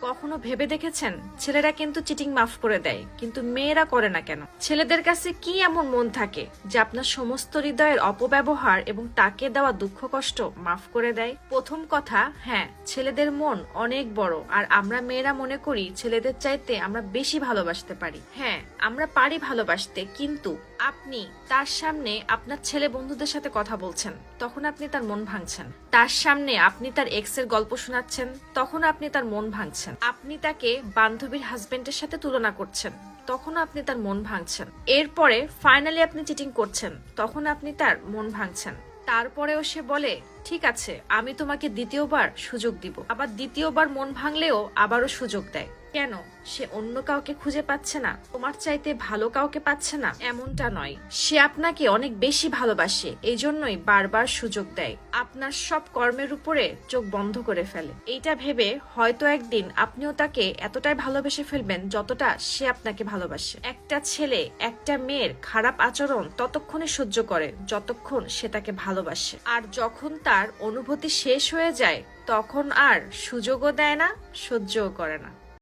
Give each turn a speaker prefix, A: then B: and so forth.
A: কখনো ভেবে দেখেছেন ছেলেরা কিন্তু চিটিং মাফ করে দেয়, কিন্তু মেয়েরা করে না কেন? ছেলেদের কাছে কি এমন মন থাকে যে আপনার সমস্ত হৃদয়ের অপব্যবহার এবং তাকে দেওয়া দুঃখ কষ্ট মাফ করে দেয়? প্রথম কথা, হ্যাঁ, ছেলেদের মন অনেক বড়, আর আমরা মেয়েরা মনে করি ছেলেদের চাইতে আমরা বেশি ভালোবাসতে পারি। হ্যাঁ, আমরা পারি ভালোবাসতে, কিন্তু আপনি তার সামনে আপনার ছেলে বন্ধুদের সাথে কথা বলছেন, তখন আপনি তার মন ভাঙছেন। তার সামনে আপনি তার এক্স এর গল্প শোনাচ্ছেন, তখন আপনি তার মন ভাঙছেন। আপনি তাকে বান্ধবীর হাজবেন্ডের সাথে তুলনা করছেন, তখন আপনি তার মন ভাঙছেন। এরপরে ফাইনালি আপনি চিটিং করছেন, তখন আপনি তার মন ভাঙছেন। তারপরেও সে বলে, ঠিক আছে, আমি তোমাকে দ্বিতীয়বার সুযোগ দিব। আবার দ্বিতীয়বার মন ভাঙলেও আবারও সুযোগ দেয়। কেন? সে অন্য কাউকে খুঁজে পাচ্ছে না? তোমার চাইতে ভালো কাউকে পাচ্ছে না? এমনটা নয়, সে আপনাকে অনেক বেশি ভালোবাসে, এই জন্যই বারবার সুযোগ দেয়। আপনার সব কর্মের উপরে চোখ বন্ধ করে ফেলে, এইটা ভেবে হয়তো একদিন আপনিও তাকে এতটাই ভালোবেসে ফেলবেন যতটা সে আপনাকে ভালোবাসে। একটা ছেলে একটা মেয়ের খারাপ আচরণ ততক্ষণে সহ্য করে যতক্ষণ সে তাকে ভালোবাসে, আর যখন তার অনুভূতি শেষ হয়ে যায় তখন আর সুযোগও দেয় না, সহ্যও করে না।